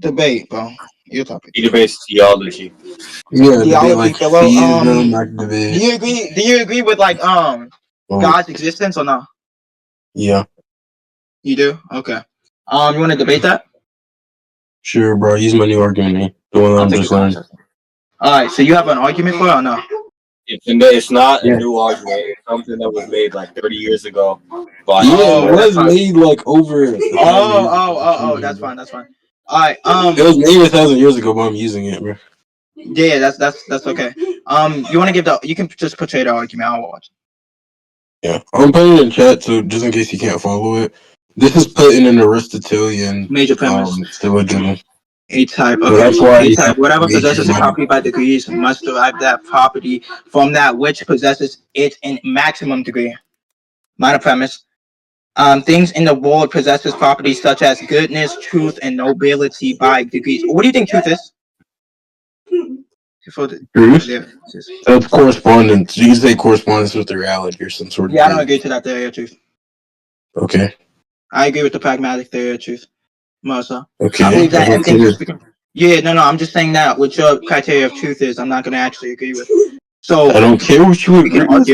Debate, bro. Your topic. He debates theology. Yeah, debate Theology, like fellow. theism, like debate. Do you agree with like God's existence or not? Yeah. You do? Okay. You want to debate that? Sure, bro. Use my new argument. The one I'm just learning. Alright, so you have an argument for it or no? It's not a new argument. It's something that was made like 30 years ago. But it was made like over. That's fine. Alright, it was made 1,000 years ago, but I'm using it, bro. Yeah, that's okay. You want to give you can just portray the argument. I'll watch. Yeah, I'm putting it in chat, so just in case you can't follow it. This is put in an Aristotelian major premise. syllogism. A type, okay. So that's why A type, whatever possesses a property by degrees must derive that property from that which possesses it in maximum degree. Minor premise. Things in the world possesses properties such as goodness, truth, and nobility by degrees. What do you think truth is? Truth? That's correspondence. You can say correspondence with the reality or some sort of. Yeah, I don't agree to that theory of truth. Okay. I agree with the pragmatic theory of truth. Martha. Okay. I believe that everything. Yeah, no, I'm just saying that what your criteria of truth is, I'm not going to actually agree with. So I don't care what you agree with.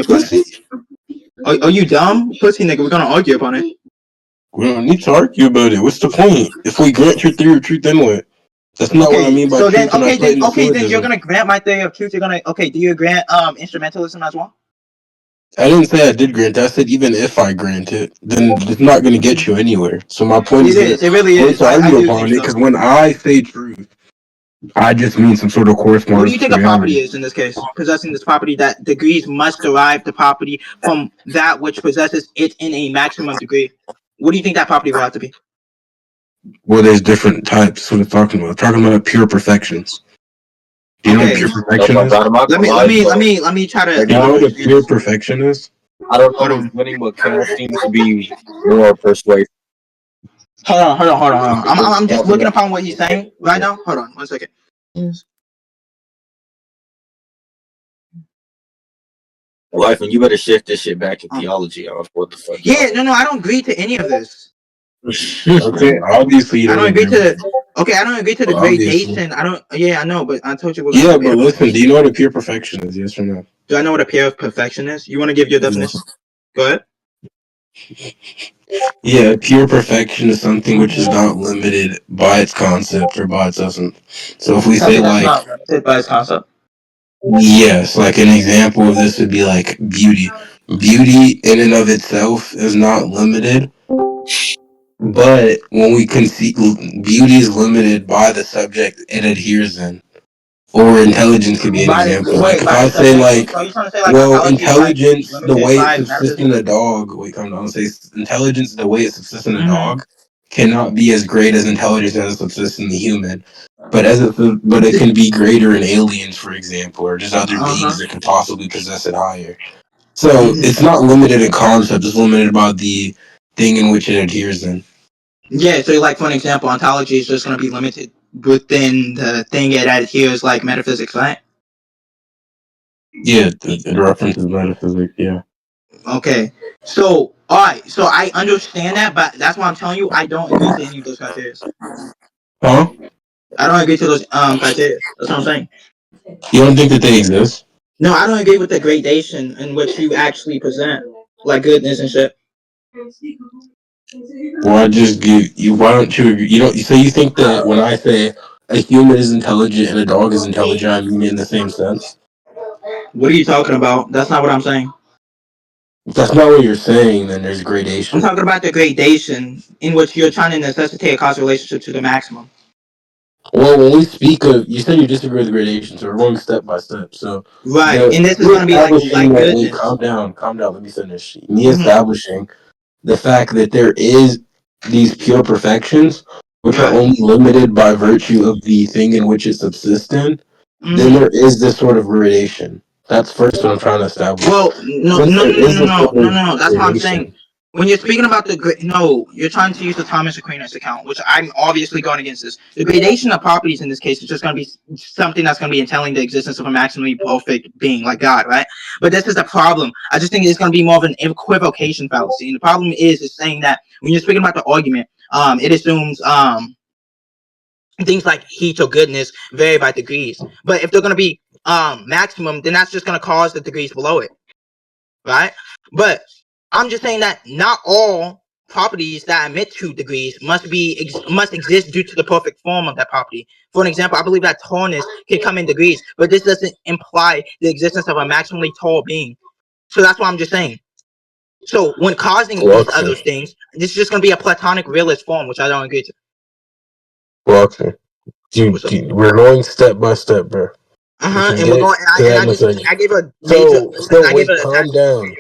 Are you dumb, pussy nigga? We're gonna argue upon it. We don't need to argue about it. What's the point? If we grant your theory of truth, then what? That's not what I mean by so truth. Then you're gonna grant my theory of truth. You're gonna do you grant instrumentalism as well? I didn't say I did grant. I said even if I grant it, then it's not going to get you anywhere. So my point is, it really is. To argue upon it, because when I say truth, I just mean some sort of correspondence. What do you think a property is in this case? Possessing this property, that degrees must derive the property from that which possesses it in a maximum degree. What do you think that property will have to be? Well, there's different types. What we're talking about. We're talking about pure perfections. Do you know what pure perfection is? Let me try to. Do you know what a pure perfection is? I don't know who's winning, but Ken seems to be more persuasive. Hold on. I'm just looking upon what he's saying right now. Hold on, 1 second. Whyfun, you better shift this shit back to theology. What the fuck? Yeah, no, I don't agree to any of this. Okay, obviously you don't. I don't agree to the gradation. I don't. Yeah, I know, but I told you. But listen. Do you know what a pure perfection is? Yes or no? Do I know what a pure perfection is? You want to give your definition? Go ahead. Yeah, pure perfection is something which is not limited by its concept or by its essence. So if we say not limited by its concept. Yes, like an example of this would be like beauty. Beauty in and of itself is not limited, but when we conceive, beauty is limited by the subject it adheres in. Or intelligence could be an example. Like if I say intelligence, the way it subsists in a dog. Wait, come on. I'll say intelligence, the way it subsists in a dog, cannot be as great as intelligence as it subsists in the human. But it can be greater in aliens, for example, or just other beings that could possibly possess it higher. So it's not limited in concept; it's limited by the thing in which it adheres in. Yeah. So, like for an example, ontology is just going to be limited within the thing it adheres, like metaphysics, right? Yeah, it references metaphysics. Yeah. Okay. So, all right. So I understand that, but that's why I'm telling you I don't agree to any of those criteria. Huh? I don't agree to those criteria. That's what I'm saying. You don't think that they exist? No, I don't agree with the gradation in which you actually present, like goodness and shit. Well, I just give you. Why don't you agree? You don't. So you think that when I say a human is intelligent and a dog is intelligent, I mean it in the same sense? What are you talking about? That's not what I'm saying. If that's not what you're saying, then there's gradation. I'm talking about the gradation in which you're trying to necessitate a causal relationship to the maximum. Well, when we speak of, you said you disagree with gradation, so we're going step by step. So right, and this is going to be like goodness. Calm down. Let me finish. Me establishing the fact that there is these pure perfections, which are only limited by virtue of the thing in which it subsists in. Then there is this sort of gradation. That's first what I'm trying to establish. Well, no. That's what I'm saying. When you're speaking about you're trying to use the Thomas Aquinas account, which I'm obviously going against this. The gradation of properties in this case is just going to be something that's going to be entailing the existence of a maximally perfect being like God, right? But this is the problem. I just think it's going to be more of an equivocation fallacy. And the problem is saying that when you're speaking about the argument, it assumes things like heat or goodness vary by degrees. But if they're going to be maximum, then that's just going to cause the degrees below it, right? But I'm just saying that not all properties that emit 2 degrees must exist due to the perfect form of that property. For an example, I believe that tallness can come in degrees, but this doesn't imply the existence of a maximally tall being. So that's what I'm just saying. So when causing these other things, this is just going to be a platonic realist form, which I don't agree to. We're going step by step, bro. And we're going. I gave a major.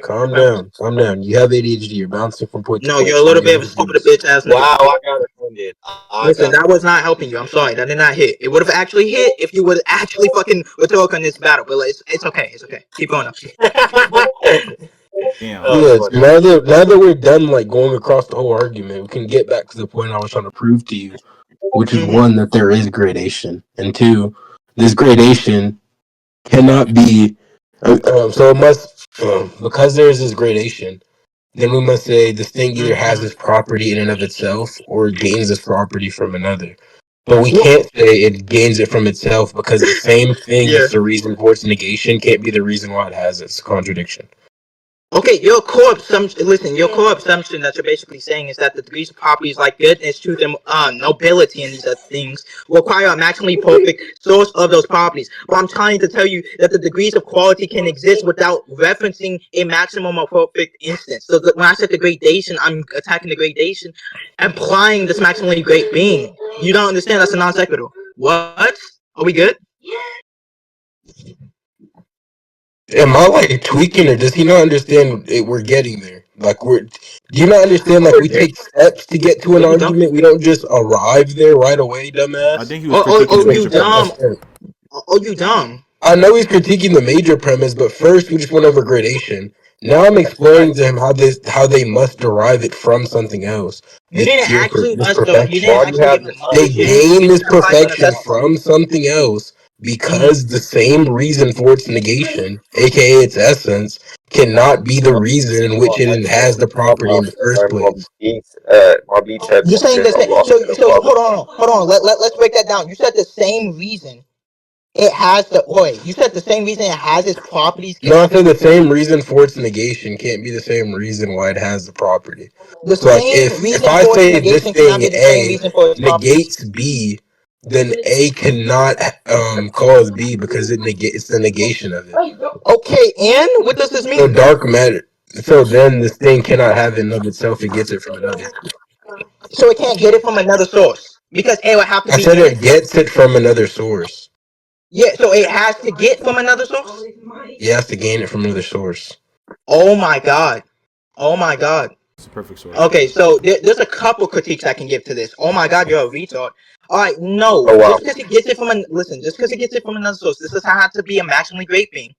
Calm down. You have ADHD. You're bouncing from point to point. No, you're a little bit of a stupid bitch ass nigga. Wow, I got offended. Listen, that was not helping you. I'm sorry, that did not hit. It would have actually hit if you would actually fucking talk on this battle. But it's okay. It's okay. Keep going up. Damn. Now that we're done like going across the whole argument, we can get back to the point I was trying to prove to you, which is one, that there is gradation, and two, this gradation cannot be so it must because there is this gradation, then we must say this thing either has this property in and of itself or gains this property from another. But we can't say it gains it from itself, because the same thing that's the reason for its negation can't be the reason why it has its contradiction. Okay, your core assumption that you're basically saying is that the degrees of properties like goodness, truth, and nobility and these things require a maximally perfect source of those properties. But I'm trying to tell you that the degrees of quality can exist without referencing a maximum of perfect instance. So when I said the gradation, I'm attacking the gradation, implying this maximally great being. You don't understand? That's a non sequitur. What? Are we good? Am I like tweaking, or does he not understand we're getting there? Like do you not understand? Like we take steps to get to an argument. We don't just arrive there right away, dumbass. I think he was critiquing the major premise. Oh, you dumb. I know he's critiquing the major premise, but first we just went over gradation. Now I'm explaining to him how they must derive it from something else. You didn't actually They gain this perfection from something else, because the same reason for its negation, aka its essence, cannot be the reason in which it has the property in the first place. You're saying the same. So hold on. Let's break that down. You said the same reason it has the You said the same reason it has its properties. No, I said the same reason for its negation can't be the same reason why it has the property. The so like if I say this thing A negates B, then A cannot cause B, because it's the negation of it. Okay, and what does this mean? So dark matter. So then this thing cannot have it in of itself. It gets it from another. So it can't get it from another source, because A would have to be. I said it gets it from another source. Yeah, so it has to get from another source? It has to gain it from another source. Oh my god. It's a perfect source. Okay, so there's a couple critiques I can give to this. Oh my god, you're a retard. Alright, no. Just because it gets it from another source, this has to be a maximally great being.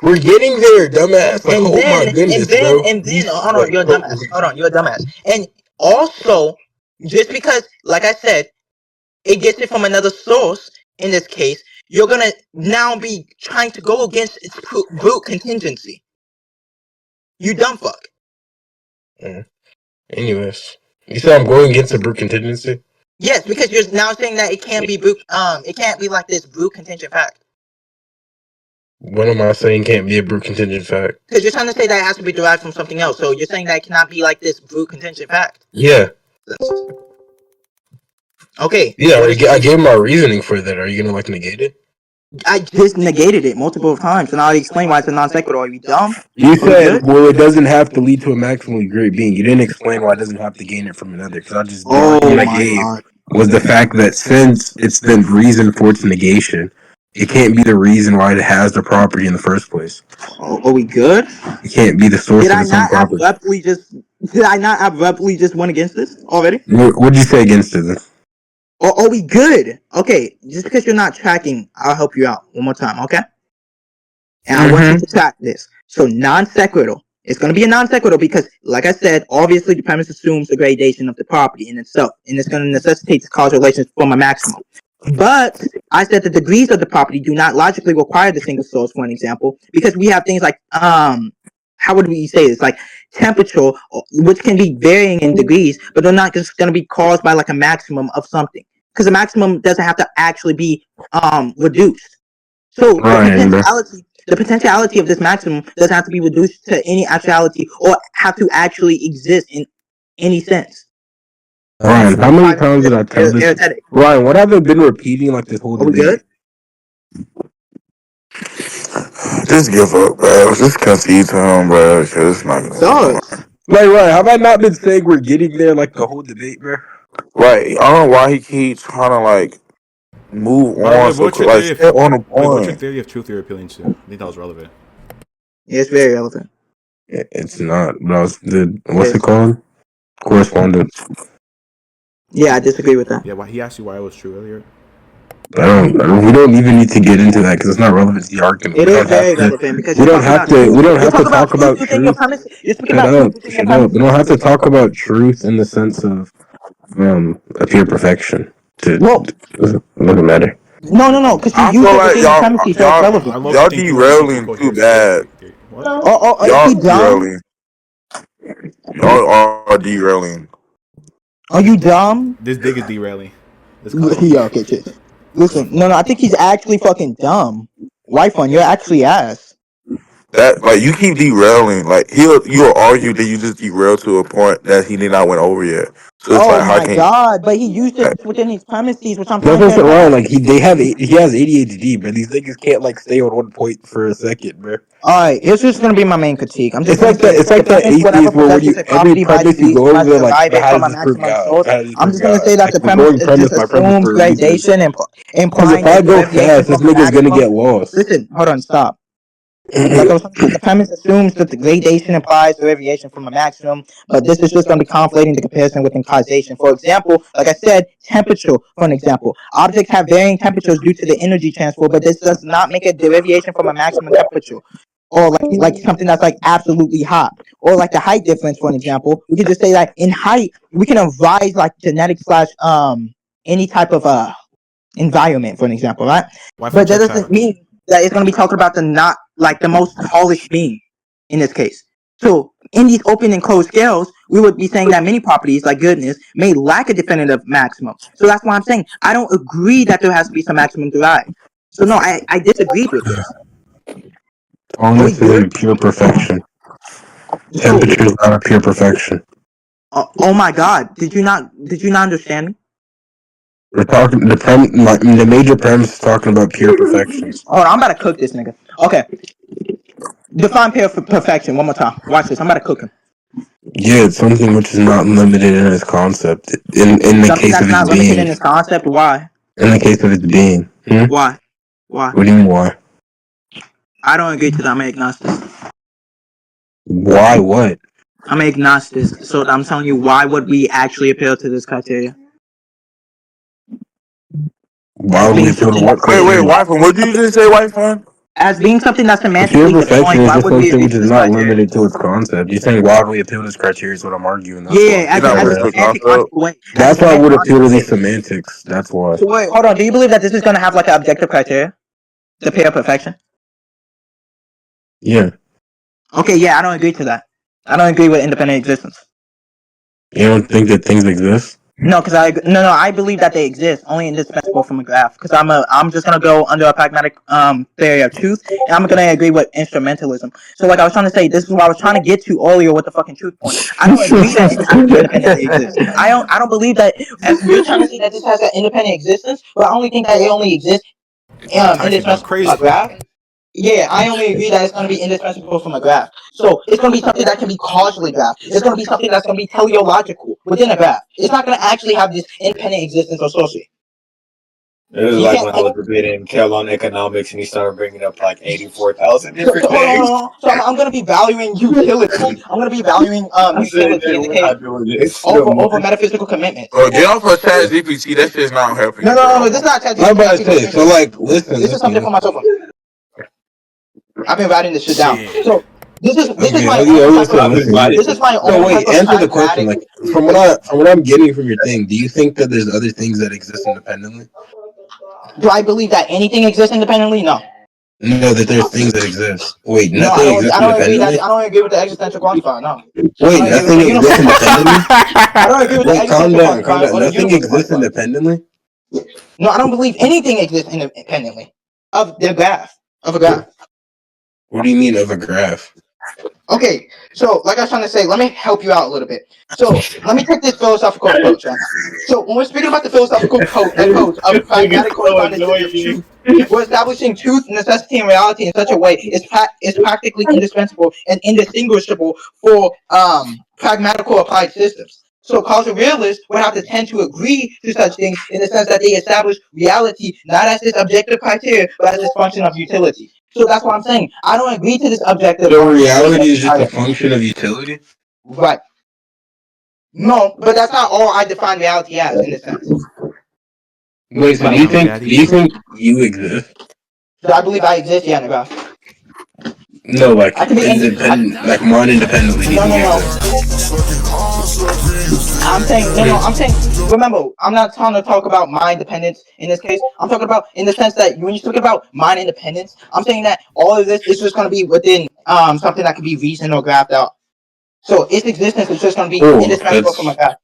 We're getting there, dumbass. Like, my goodness, bro. Hold on, you're a dumbass. You're a dumbass. And also, just because, like I said, it gets it from another source, in this case, you're gonna now be trying to go against its brute contingency. You dumb fuck. Anyways, you said I'm going against the brute contingency? Yes, because you're now saying that it can't be brute. It can't be like this brute contingent fact. What am I saying can't be a brute contingent fact? Because you're trying to say that it has to be derived from something else. So you're saying that it cannot be like this brute contingent fact. Yeah. Okay. Yeah, I gave my reasoning for that. Are you gonna negate it? I just negated it multiple times, and I explained why it's a non sequitur. Are you dumb? You said, well, it doesn't have to lead to a maximally great being. You didn't explain why it doesn't have to gain it from another. Because the argument I gave was the fact that since it's the reason for its negation, it can't be the reason why it has the property in the first place. Are we good? It can't be the source of its own property. Did I not abruptly just went against this already? What did you say against it? Are we good? Okay, just because you're not tracking, I'll help you out one more time, okay? And I want you to track this. So non sequitur. It's going to be a non sequitur because, like I said, obviously the premise assumes the gradation of the property in itself, and it's going to necessitate the causal relations from a maximum. But I said the degrees of the property do not logically require the single source, for an example, because we have things like how would we say this? Like temperature, which can be varying in degrees, but they're not just going to be caused by like a maximum of something. because the maximum doesn't have to actually be reduced. So the potentiality of this maximum doesn't have to be reduced to any actuality or have to actually exist in any sense. Ryan, how many times did I tell this? Ryan, what have I been repeating like this whole debate? Good? Just give up, bro. Just concede to him, bro. Because it's not gonna Dogs. Like, Ryan, have I not been saying we're getting there like the whole debate, bro? Right. I don't know why he keeps trying to like move on so quick. Like, stay on the What's your point. theory of truth you're appealing to? I think that was relevant. Yeah, it's very relevant. It's not. But what's it called? Correspondence. Yeah, I disagree with that. Yeah, why he asked you why it was true earlier. We don't even need to get into that because it's not relevant to the argument. It is very relevant because we don't have to. We don't have to talk about truth. Shut up. We don't have to talk about truth in the sense of appear perfection. It doesn't matter. No, because I you feel use it like within your premise, so it's relevant. y'all derailing too bad. What? Y'all derailing. Y'all are derailing. Are you dumb? This dig is derailing. Yeah, okay, shit. Listen, no, I think he's actually fucking dumb. Whyfun, you're actually ass. That like you keep derailing. Like you'll argue that you just derail to a point that he did not went over yet. So it's like, how can God, but he used it within his premises, which I'm trying That's to wrong. Like he has ADHD, but these niggas can't like stay on one point for a second, bro. Alright, it's just gonna be my main critique. I'm just It's like that atheist where every premise you go over like how does this prove God? I'm just gonna say that the premise just assumes gradation and implying if I go fast, this nigga's gonna get lost. Listen, hold on, stop. Like I was saying, the premise assumes that the gradation implies derivation from a maximum, but this is just going to be conflating the comparison within causation. For example, like I said, temperature, for an example. Objects have varying temperatures due to the energy transfer, but this does not make a derivation from a maximum temperature. Or like something that's like absolutely hot. Or like the height difference, for an example. We can just say that in height, we can advise like genetics / any type of environment, for an example, right? But that doesn't mean that it's going to be talking about the most tallest being in this case. So in these open and closed scales, we would be saying that many properties like goodness may lack a definitive maximum. So that's why I'm saying I don't agree that there has to be some maximum derived. So no, I disagreed with this. Tallness is a pure perfection. Temperature is not a pure perfection. Oh my God! Did you not understand me? We're talking the major premise is talking about pure perfections. Oh, I'm about to cook this nigga. Okay. Define pure perfection one more time. Watch this. I'm about to cook him. Yeah, it's something which is not limited in its concept. In the case of its being. Limited in its concept. Why? In the case of its being. Why? Why? What do you mean why? I don't agree to that. I'm agnostic. Why what? I'm agnostic. So I'm telling you, why would we actually appeal to this criteria? Why would we appeal to what criteria? Wait, Whyfun, what did you just say, Whyfun? As being something that's semantically pure perfection is why just would we something agree which to is this not criteria? limited to its concept. You're saying why would we appeal to this criteria is what I'm arguing. That's As a semantic way. That's why I would appeal to these semantics. That's why. So wait, hold on. Do you believe that this is going to have like an objective criteria? The pure perfection? Yeah. Okay, yeah, I don't agree to that. I don't agree with independent existence. You don't think that things exist? No, because I believe that they exist, only indispensable from a graph. Because I'm just gonna go under a pragmatic theory of truth, and I'm gonna agree with instrumentalism. So like I was trying to say, this is what I was trying to get to earlier with the fucking truth point. I don't agree that it has to independently exist. I don't believe that. As you're trying to say that this has an independent existence, but I only think that it only exists indispensable from a graph. Yeah, I only agree that it's going to be indispensable from a graph. So it's going to be something that can be causally graphed. It's going to be something that's going to be teleological within a graph. It's not going to actually have this independent existence or associate. It was like when I was debating Kel on economics and he started bringing up like 84,000 different things. So I'm going to be valuing utility. I'm going to be valuing utility in the case over metaphysical commitment. Get off of ChatGPT. That shit's not helping. No, this is not ChatGPT. I'm about to say, so like, listen. This is something for myself. I've been writing this shit down. So this is my own. Wait, answer the question. Like from what I'm getting from your thing, do you think that there's other things that exist independently? Do I believe that anything exists independently? No. No, that there's things that exist. Wait, nothing exists independently? I don't agree with the existential quantifier, no. Wait, nothing exists independently? I don't agree with the existential quantifier. Calm down. Nothing exists independently? No, I don't believe anything exists independently of the graph of a graph. What do you mean of a graph? Okay, so like I was trying to say, let me help you out a little bit. So let me take this philosophical approach, right? So when we're speaking about the philosophical approach of pragmatic correspondence of truth, we're establishing truth, necessity, and reality in such a way is practically indispensable and indistinguishable for pragmatical applied systems. So causal realists would have to tend to agree to such things in the sense that they establish reality not as this objective criteria, but as this function of utility. So that's what I'm saying. I don't agree to this objective. So reality is just a function of utility? Right. No, but that's not all I define reality as in a sense. Wait, so do you think you exist? Do I believe I exist? Yeah, nigga. No, like I can be independent, like non-independently. Do you think you exist? I'm saying, remember, I'm not trying to talk about my independence in this case. I'm talking about in the sense that when you talk about mind independence, I'm saying that all of this is just going to be within something that can be reasoned or graphed out. So its existence is just going to be indispensable from a graph.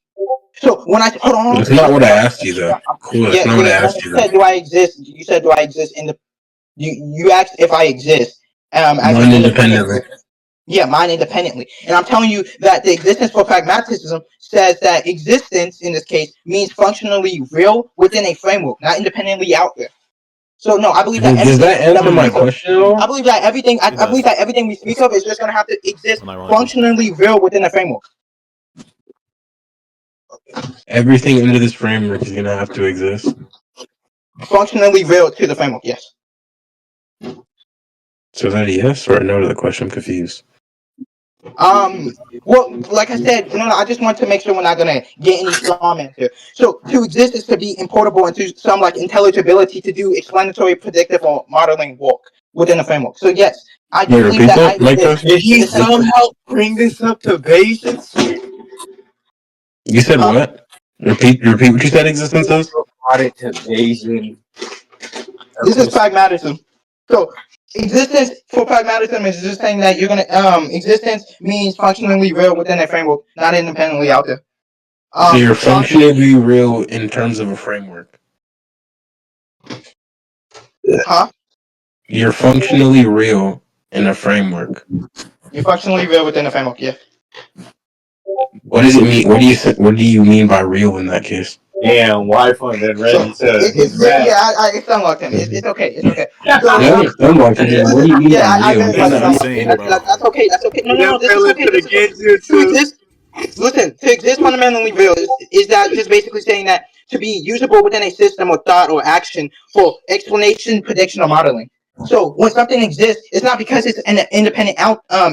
So when I hold on, that's not what I asked you though. Cool, that's not what I asked you though. Said, do I exist? You said, do I exist in the? You asked if I exist. Mind independently. Yeah, mind independently. And I'm telling you that the existence for pragmatism says that existence in this case means functionally real within a framework, not independently out there. So no, I believe that Does that answer my question at all? I believe that everything. I believe that everything we speak of is just going to have to exist functionally real within a framework. Everything under this framework is going to have to exist. Functionally real to the framework, yes. So is that a yes or a no to the question? I'm confused. Well, like I said, no, I just want to make sure we're not gonna get any straw man here. So to exist is to be importable into some like intelligibility to do explanatory, predictive, or modeling work within a framework. So yes, I do believe that I exist. Did he somehow bring this up to basics? You said what? Repeat what you said existence is? Brought it to Bayesian. This is pragmatism. So existence for pragmatism is just saying that you're gonna existence means functionally real within a framework, not independently out there. So you're functionally real in terms of a framework. Huh? You're functionally real in a framework. You're functionally real within a framework, yeah. What does it mean? What do you mean by real in that case? Damn, Whyfun been ready to. It's unlocked him. It's okay. It's okay. So, yeah, what do you mean by real? That's okay. That's okay. No. This is okay. To exist, listen. To exist fundamentally real is that just basically saying that to be usable within a system or thought or action for explanation, prediction, or modeling. So when something exists, it's not because it's an independent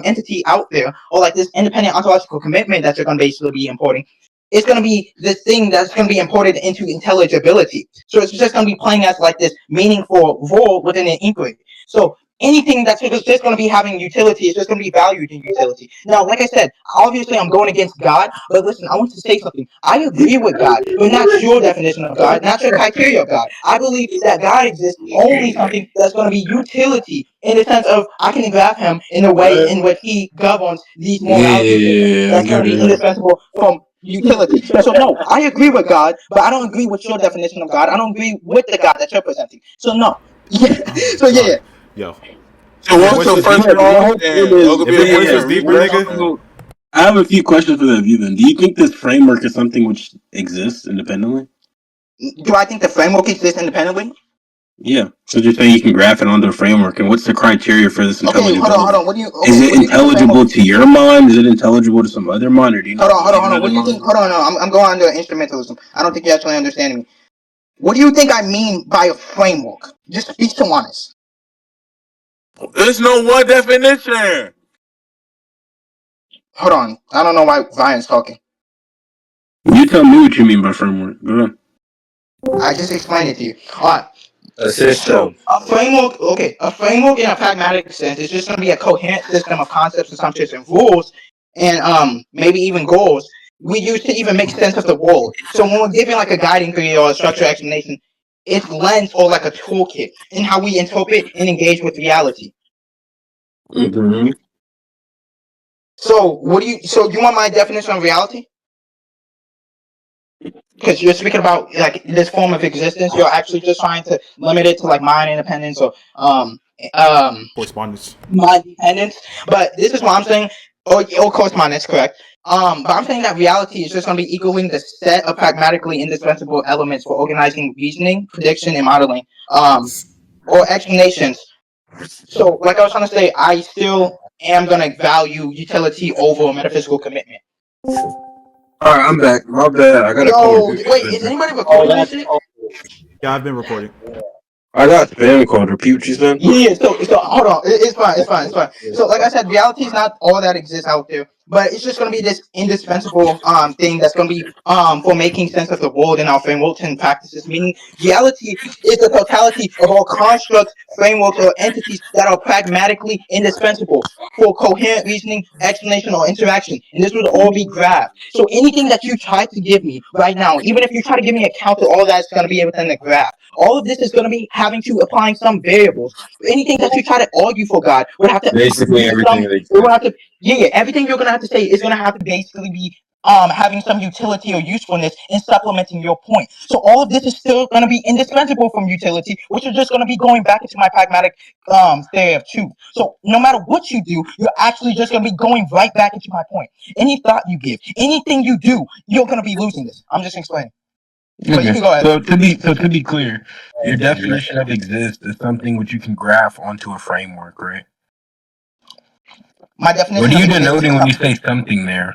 entity out there or like this independent ontological commitment that you're going to basically be importing. It's going to be this thing that's going to be imported into intelligibility. So it's just going to be playing as like this meaningful role within an inquiry. So anything that's just going to be having utility is just going to be valued in utility. Now, like I said, obviously I'm going against God, but listen, I want to say something. I agree with God, but not your definition of God, not your criteria of God. I believe that God exists only something that's going to be utility in the sense of I can graph him in a way in which he governs these moralities. That's going to be indispensable from utility. So no, I agree with God, but I don't agree with your definition of God. I don't agree with the God that you're presenting. So no. Yeah. So yeah. Yo. So what's the first call? I have a few questions for the view then. Do you think this framework is something which exists independently? Do I think the framework exists independently? Yeah. So you're saying you can graph it onto a framework, and what's the criteria for this intelligibility? Okay, hold on. Is it intelligible to your mind? Is it intelligible to some other mind? Or do you hold on. What do you think? Hold on, no. I'm going under instrumentalism. I don't think you're actually understanding me. What do you think I mean by a framework? Just be so honest. There's no one definition. Hold on. I don't know why Ryan's talking. You tell me what you mean by framework. Go ahead. I just explained it to you. All right. A system. A framework in a pragmatic sense is just going to be a coherent system of concepts, assumptions, and rules, and maybe even goals we use to even make sense of the world. So when we're giving like a guiding theory or a structured explanation, it's lens or like a toolkit in how we interpret and engage with reality. Mm-hmm. So you want my definition of reality? because you're speaking about like this form of existence. You're actually just trying to limit it to like mind independence or Correspondence. mind dependence. But this is what I'm saying. Or correspondence, correct. But I'm saying that reality is just going to be equaling the set of pragmatically indispensable elements for organizing reasoning, prediction, and modeling, or explanations. So, like I was trying to say, I still am going to value utility over metaphysical commitment. All right, I'm back. My bad. I got a call. Yo, wait, is anybody Oh, recording this that's shit? Yeah, I've been recording. I got spam called. Repeat what you said. Yeah, so hold on, it's fine. So like I said, reality is not all that exists out there, but it's just gonna be this indispensable thing that's gonna be for making sense of the world and our frameworks and practices. Meaning, reality is the totality of all constructs, frameworks, or entities that are pragmatically indispensable for coherent reasoning, explanation, or interaction. And this would all be graph. So anything that you try to give me right now, even if you try to give me a count of all that's gonna be within the graph. All of this is going to be having to applying some variables. Anything that you try to argue for God would have to basically be everything some. that It would have to, yeah. Everything you're going to have to say is going to have to basically be having some utility or usefulness in supplementing your point. So all of this is still going to be indispensable from utility, which is just going to be going back into my pragmatic theory of truth. So no matter what you do, you're actually just going to be going right back into my point. Any thought you give, anything you do, you're going to be losing this. I'm just explaining. But you can go ahead. So to be clear, your definition of exist is something which you can graph onto a framework, right? My definition. What are you of exist denoting is when you say something there?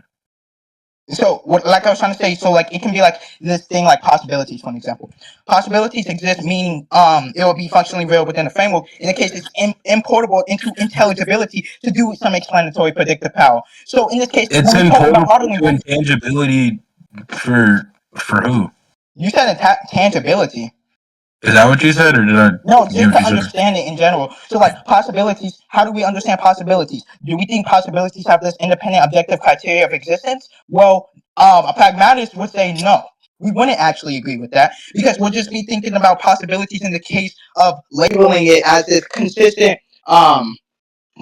So, what, like I was trying to say, so like it can be like this thing, like possibilities, for an example. Possibilities exist, meaning it will be functionally real within the framework. In the case, it's importable into intelligibility to do some explanatory predictive power. So, in this case, It's when we talk about importable modeling, to intangibility for who? you said tangibility. Is that what you said, or did I? No, get just what to you said? understand it in general. So, like possibilities, how do we understand possibilities? Do we think possibilities have this independent objective criteria of existence? Well, a pragmatist would say no. We wouldn't actually agree with that because we'll just be thinking about possibilities in the case of labeling it as this consistent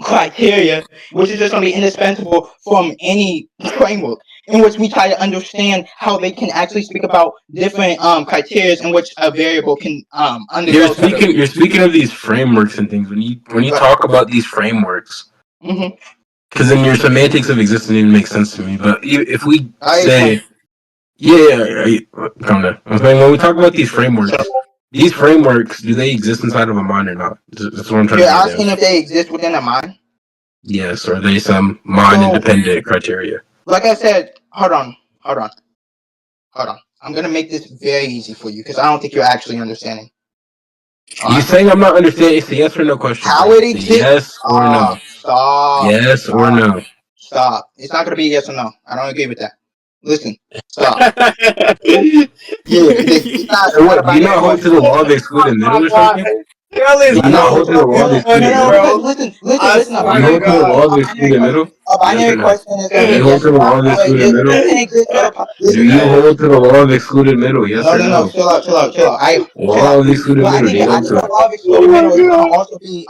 criteria, which is just going to be indispensable from any framework in which we try to understand how they can actually speak about different criteria in which a variable can undergo. You're speaking of these frameworks and things. When you talk about these frameworks, because in your semantics of existence, it makes sense to me. But if we say, calm down. I'm saying when we talk about these frameworks, do they exist inside of a mind or not? That's what I'm trying You're to get asking if they exist within a mind? Yes, or are they some mind-independent criteria? Like I said, hold on. I'm gonna make this very easy for you because I don't think you're actually understanding. You saying I'm not understanding? It's a yes or no question. How it exists? Yes or no? Stop. Yes or no? Stop. It's not gonna be yes or no. I don't agree with that. Listen. Stop. It's not Do you not hold to the law of excluded middle or something? Y'all is Do you not hold to the law of excluded middle? Listen. I A Do you hold to the law of excluded middle? binary question is Do you hold to the law of excluded middle? Do you hold to the law of excluded middle? Yes or no? Chill out. Law of excluded middle. Do you hold to The it? law of excluded middle is gonna also be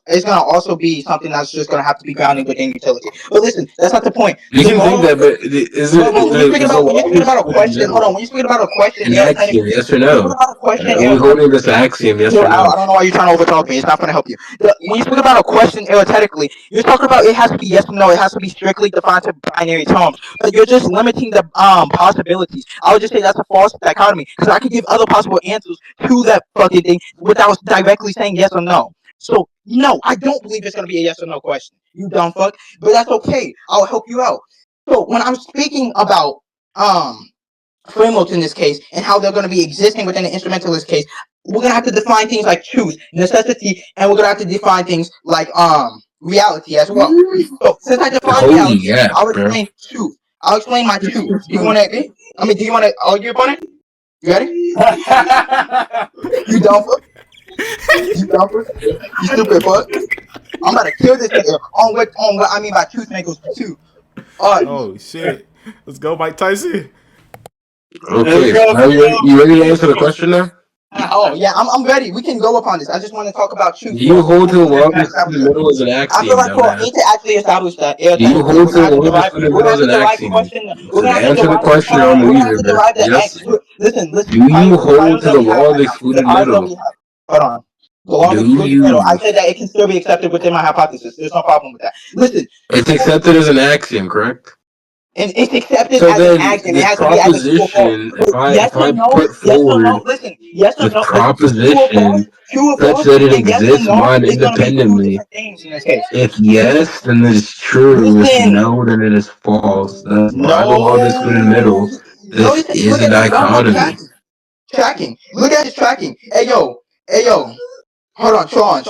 it's gonna also be something that's just gonna have to be grounded within utility. But listen, that's not the point. You can think that, but isn't When you're speaking about a question, hold on. When you're speaking about a question, an axiom? Yes or no? Are we holding this axiom? Yes or I no? don't know why you're trying to overtalk me. It's not going to help you. When you speak about a question aerothetically, you're talking about it has to be yes or no. It has to be strictly defined to binary terms. But you're just limiting the possibilities. I would just say that's a false dichotomy because I could give other possible answers to that fucking thing without directly saying yes or no. So no, I don't believe it's going to be a yes or no question. You dumb fuck. But that's okay. I'll help you out. So when I'm speaking about frameworks in this case and how they're going to be existing within the instrumentalist case, we're going to have to define things like truth, necessity, and we're going to have to define things like reality as well. So since I define reality, I'll explain truth. I'll explain my truth. Do you want to agree? Do you want to argue upon it? You ready? You dumb fuck? You stupid fuck? I'm about to kill this nigga on what I mean by truth makers too. Oh shit! Let's go, Mike Tyson. Okay, now you ready to answer the question now? Oh yeah, I'm ready. We can go upon this. I just want to talk about truth. Do you hold to the law of excluded middle as an I axiom, feel like we need dumbass? to actually establish that. Do you Airtechnically, hold we're to the gonna have to law of derive. excluded We're middle gonna as have an to derive the axiom? question. We're So gonna to have to answer the derive the question, time. I'm We're gonna have to leaving, bro. derive the Yes. X. Listen. Do you hold to Priors the that we have law of right now. The excluded priors that middle? we have. Hold on. The law of Do excluded middle. I you? said that it can still be accepted within my hypothesis. There's no problem with that. Listen. It's accepted as an axiom, correct? And it's accepted So as an then, axiom. It this has to be either true or false. proposition, But if I put yes or no. forward Listen, yes or this no. Listen, proposition true or such false, that it and yes and exists no mind is going to be two independently, different things in this case. if yes, then it is true. If Listen, no, then it is false. Thus, by the law of the excluded no. middle, this Notice, is look a at this. Watch his dichotomy. tracking. Look at his tracking. Hey yo. Hold on, Sean.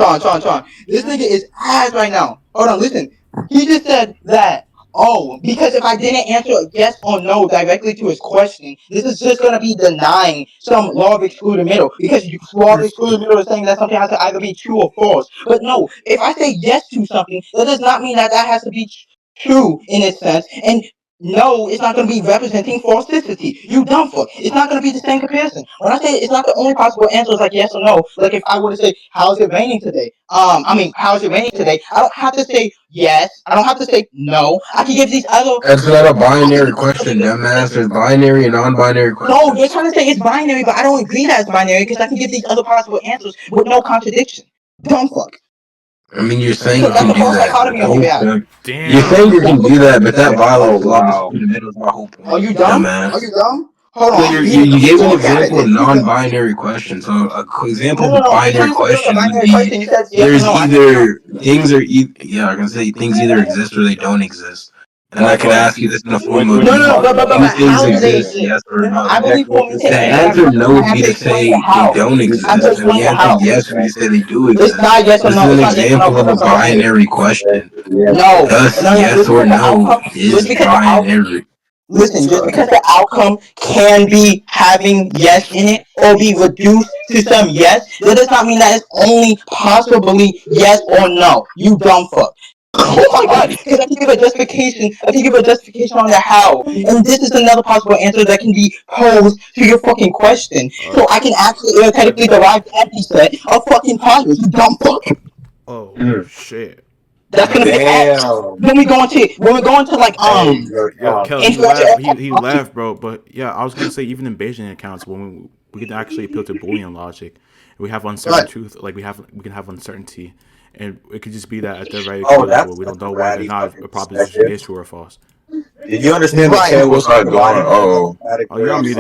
This nigga is ass right now. Hold on, listen. He just said that, oh, because if I didn't answer a yes or no directly to his question, this is just going to be denying some law of excluded middle. Because law of excluded middle is saying that something has to either be true or false. But no, if I say yes to something, that does not mean that has to be true in its sense. And no, it's not going to be representing falsity. You dumb fuck. It's not going to be the same comparison. When I say it's not the only possible answer is like yes or no. Like if I were to say, how's it raining today? How's it raining today? I don't have to say yes. I don't have to say no. I can give these other. That's not a binary question, dumbass. There's binary and non-binary questions. No, you're trying to say it's binary, but I don't agree that it's binary because I can give these other possible answers with no contradiction. Dumb fuck. I mean, you're saying So you that's can the do false that, but dichotomy the of whole reality. point. You're saying you Damn. can do that, but that violates the law of the Wow. excluded middle. Is my whole point. Are you dumb? Dumbass. Hold So on. you gave an Look at example of it. non-binary question. So a example of a No. You're binary trying to say it was a question would binary be question. You said yes or there's no. I said no. either things are yeah, I can say things either exist or they don't exist. And I can Whyfun, ask you this in the form what of what you No, talking but about? do things how do they exist, exist? yes or I no? believe for me to The answer that answer question, no I would have be to to explain the say they how. don't I have to exist, and the explain the answer how. yes would be to say they do It's exist. not yes or This is no. an It's not yes or no example of because a that's a binary. binary question. No. Thus, Just yes or because the no outcome, is binary. listen, just because the outcome can be having yes in it or be reduced to some yes, that does not mean that it's only possibly yes or no. You dumb fuck. Oh my god, because I can give a justification. I can give a justification on the how. And this is another possible answer that can be posed to your fucking question. So I can actually theoretically derive the empty set of fucking priors, you dumb fuck. Oh shit. That's gonna be an X. Damn. When we go into like Hey, yo, Yo, Kel, he inferential left. He epistemology. left, bro. But yeah, I was gonna say even in Bayesian accounts, when we can actually appeal to Boolean logic, we have uncertain Right. truth. Like we can have uncertainty, and it could just be that a oh, theoretical that's we don't that's a know whether or ratty not fucking a proposition perspective. is true or false. Did you understand what Right. Ted was What's I talking doing? about? He meant Oh. mathematically. Oh, you're on mute.